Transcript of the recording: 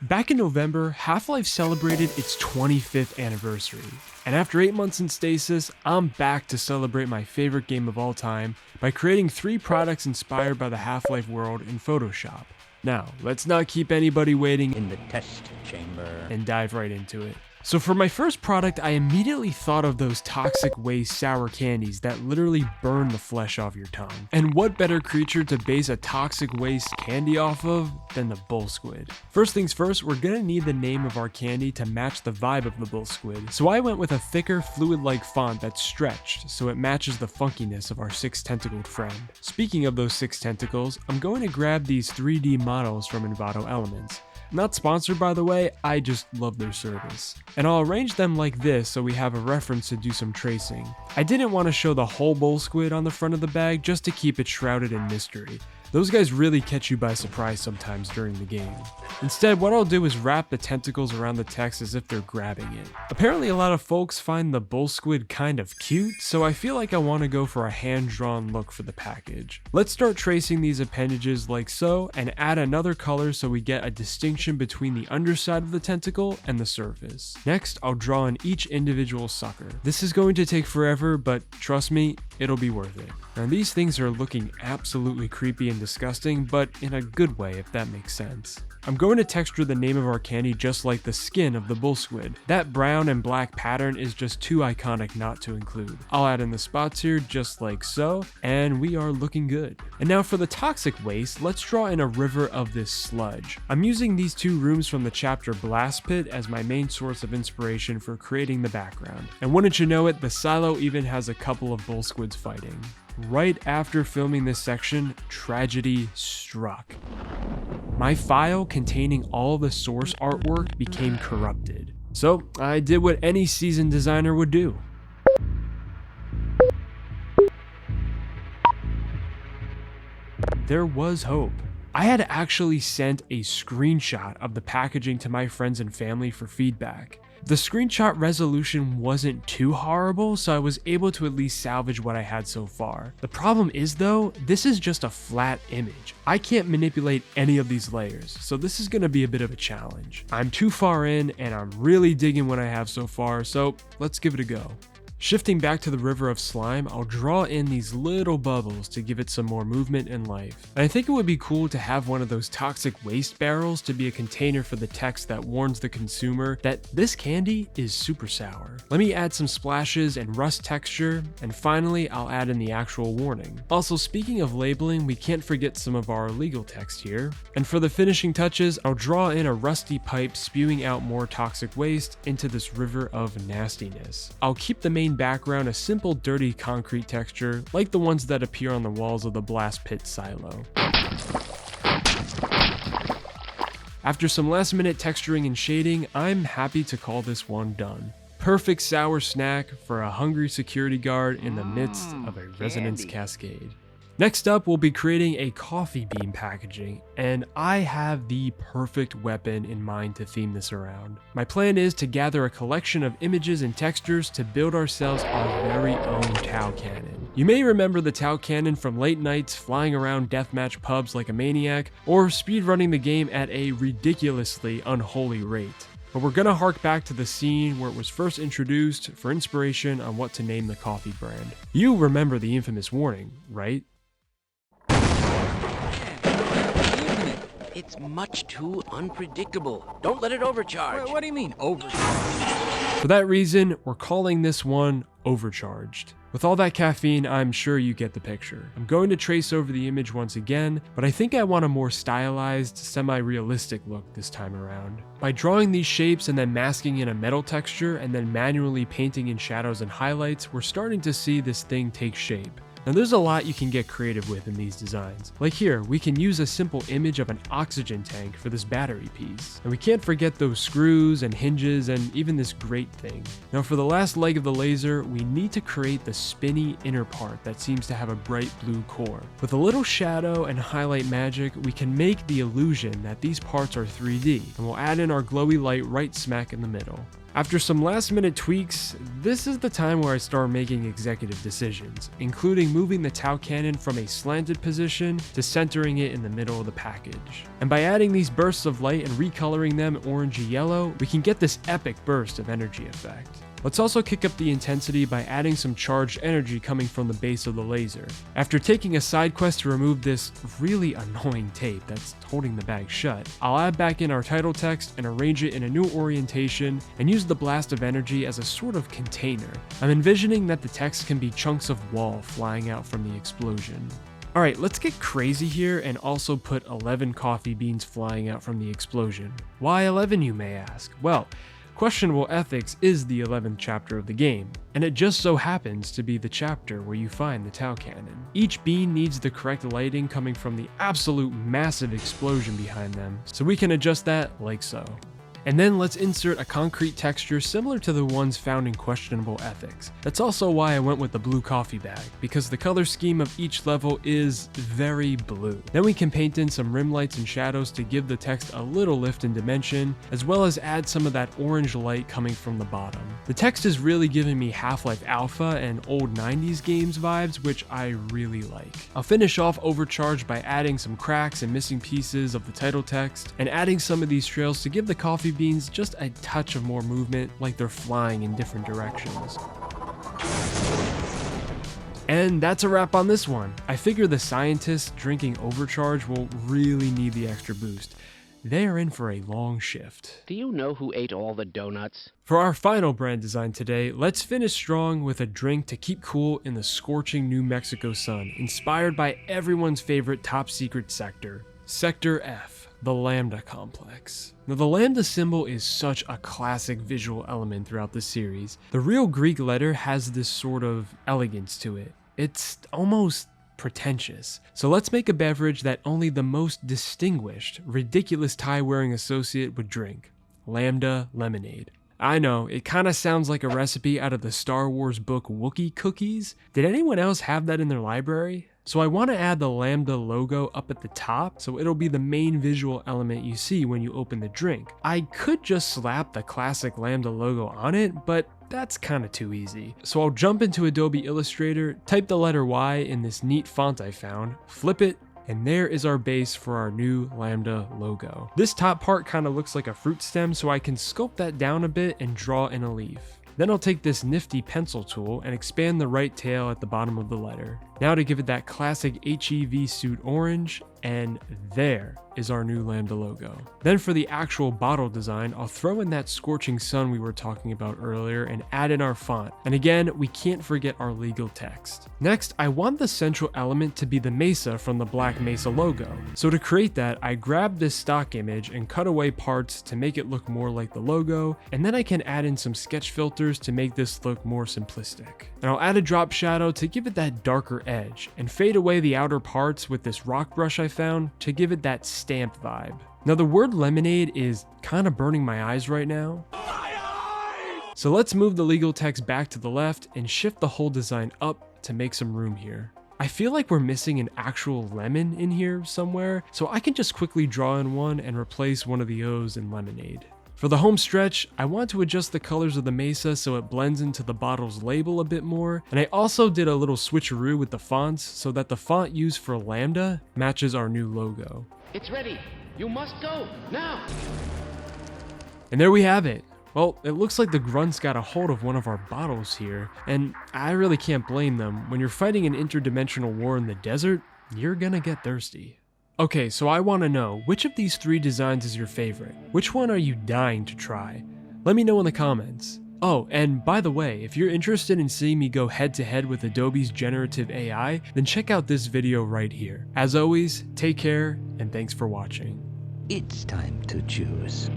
Back in November, Half-Life celebrated its 25th anniversary, and after 8 months in stasis, I'm back to celebrate my favorite game of all time by creating 3 products inspired by the Half-Life world in Photoshop. Now, let's not keep anybody waiting in the test chamber and dive right into it. So for my first product, I immediately thought of those toxic waste sour candies that literally burn the flesh off your tongue. And what better creature to base a toxic waste candy off of than the bull squid? First things first, we're gonna need the name of our candy to match the vibe of the bull squid. So I went with a thicker fluid-like font that's stretched so it matches the funkiness of our 6-tentacled friend. Speaking of those 6 tentacles, I'm going to grab these 3D models from Envato Elements. Not sponsored, by the way, I just love their service. And I'll arrange them like this so we have a reference to do some tracing. I didn't want to show the whole bull squid on the front of the bag just to keep it shrouded in mystery. Those guys really catch you by surprise sometimes during the game. Instead, what I'll do is wrap the tentacles around the text as if they're grabbing it. Apparently a lot of folks find the bull squid kind of cute, so I feel like I want to go for a hand-drawn look for the package. Let's start tracing these appendages like so, and add another color so we get a distinction between the underside of the tentacle and the surface. Next, I'll draw in each individual sucker. This is going to take forever, but trust me, it'll be worth it. Now these things are looking absolutely creepy and disgusting, but in a good way if that makes sense. I'm going to texture the name of our candy just like the skin of the bull squid. That brown and black pattern is just too iconic not to include. I'll add in the spots here just like so, and we are looking good. And now for the toxic waste, let's draw in a river of this sludge. I'm using these 2 rooms from the chapter Blast Pit as my main source of inspiration for creating the background. And wouldn't you know it, the silo even has a couple of bull squids fighting. Right after filming this section, tragedy struck. My file containing all the source artwork became corrupted. So I did what any seasoned designer would do. There was hope. I had actually sent a screenshot of the packaging to my friends and family for feedback. The screenshot resolution wasn't too horrible, so I was able to at least salvage what I had so far. The problem is though, this is just a flat image. I can't manipulate any of these layers, so this is gonna be a bit of a challenge. I'm too far in and I'm really digging what I have so far, so let's give it a go. Shifting back to the river of slime, I'll draw in these little bubbles to give it some more movement and life. And I think it would be cool to have one of those toxic waste barrels to be a container for the text that warns the consumer that this candy is super sour. Let me add some splashes and rust texture, and finally I'll add in the actual warning. Also, speaking of labeling, we can't forget some of our legal text here. And for the finishing touches, I'll draw in a rusty pipe spewing out more toxic waste into this river of nastiness. I'll keep the main background a simple dirty concrete texture like the ones that appear on the walls of the blast pit silo. After some last minute texturing and shading, I'm happy to call this one done. Perfect sour snack for a hungry security guard in the midst of a resonance cascade. Next up, we'll be creating a coffee bean packaging, and I have the perfect weapon in mind to theme this around. My plan is to gather a collection of images and textures to build ourselves our very own Tau cannon. You may remember the Tau cannon from late nights flying around deathmatch pubs like a maniac, or speedrunning the game at a ridiculously unholy rate. But we're gonna hark back to the scene where it was first introduced for inspiration on what to name the coffee brand. You remember the infamous warning, right? It's much too unpredictable. Don't let it overcharge. What do you mean, overcharged? For that reason, we're calling this one Overcharged. With all that caffeine, I'm sure you get the picture. I'm going to trace over the image once again, but I think I want a more stylized, semi-realistic look this time around. By drawing these shapes and then masking in a metal texture and then manually painting in shadows and highlights, we're starting to see this thing take shape. Now there's a lot you can get creative with in these designs. Like here, we can use a simple image of an oxygen tank for this battery piece. And we can't forget those screws and hinges and even this grate thing. Now for the last leg of the laser, we need to create the spinny inner part that seems to have a bright blue core. With a little shadow and highlight magic, we can make the illusion that these parts are 3D, and we'll add in our glowy light right smack in the middle. After some last minute tweaks, this is the time where I start making executive decisions, including moving the Tau cannon from a slanted position to centering it in the middle of the package. And by adding these bursts of light and recoloring them orangey yellow, we can get this epic burst of energy effect. Let's also kick up the intensity by adding some charged energy coming from the base of the laser. After taking a side quest to remove this really annoying tape that's holding the bag shut, I'll add back in our title text and arrange it in a new orientation and use the blast of energy as a sort of container. I'm envisioning that the text can be chunks of wall flying out from the explosion. Alright, let's get crazy here and also put 11 coffee beans flying out from the explosion. Why 11, you may ask? Well, Questionable Ethics is the 11th chapter of the game, and it just so happens to be the chapter where you find the Tau cannon. Each bean needs the correct lighting coming from the absolute massive explosion behind them, so we can adjust that like so. And then let's insert a concrete texture similar to the ones found in Questionable Ethics. That's also why I went with the blue coffee bag, because the color scheme of each level is very blue. Then we can paint in some rim lights and shadows to give the text a little lift in dimension, as well as add some of that orange light coming from the bottom. The text is really giving me Half-Life Alpha and old 90s games vibes, which I really like. I'll finish off Overcharged by adding some cracks and missing pieces of the title text, and adding some of these trails to give the coffee beans just a touch of more movement, like they're flying in different directions. And that's a wrap on this one. I figure the scientists drinking Overcharge will really need the extra boost. They are in for a long shift. Do you know who ate all the donuts? For our final brand design today, let's finish strong with a drink to keep cool in the scorching New Mexico sun, inspired by everyone's favorite top secret sector, Sector F. The Lambda Complex. Now, the Lambda symbol is such a classic visual element throughout the series. The real Greek letter has this sort of elegance to it. It's almost pretentious. So let's make a beverage that only the most distinguished, ridiculous tie-wearing associate would drink. Lambda Lemonade. I know, it kinda sounds like a recipe out of the Star Wars book Wookiee Cookies. Did anyone else have that in their library? So I want to add the Lambda logo up at the top, so it'll be the main visual element you see when you open the drink. I could just slap the classic Lambda logo on it, but that's kind of too easy. So I'll jump into Adobe Illustrator, type the letter Y in this neat font I found, flip it, and there is our base for our new Lambda logo. This top part kind of looks like a fruit stem, so I can sculpt that down a bit and draw in a leaf. Then I'll take this nifty pencil tool and expand the right tail at the bottom of the letter. Now to give it that classic HEV suit orange, and there is our new Lambda logo. Then for the actual bottle design, I'll throw in that scorching sun we were talking about earlier and add in our font. And again, we can't forget our legal text. Next, I want the central element to be the mesa from the Black Mesa logo. So to create that, I grabbed this stock image and cut away parts to make it look more like the logo, and then I can add in some sketch filters to make this look more simplistic. And I'll add a drop shadow to give it that darker edge, and fade away the outer parts with this rock brush I found to give it that stamped vibe. Now the word lemonade is kind of burning my eyes right now. So let's move the legal text back to the left and shift the whole design up to make some room here. I feel like we're missing an actual lemon in here somewhere, so I can just quickly draw in one and replace one of the O's in lemonade. For the home stretch, I want to adjust the colors of the mesa so it blends into the bottle's label a bit more, and I also did a little switcheroo with the fonts so that the font used for Lambda matches our new logo. It's ready. You must go now. And there we have it. Well, it looks like the grunts got a hold of one of our bottles here, and I really can't blame them. When you're fighting an interdimensional war in the desert, you're gonna get thirsty. Okay, so I want to know, which of these 3 designs is your favorite? Which one are you dying to try? Let me know in the comments. Oh, and by the way, if you're interested in seeing me go head to head with Adobe's generative AI, then check out this video right here. As always, take care, and thanks for watching. It's time to choose.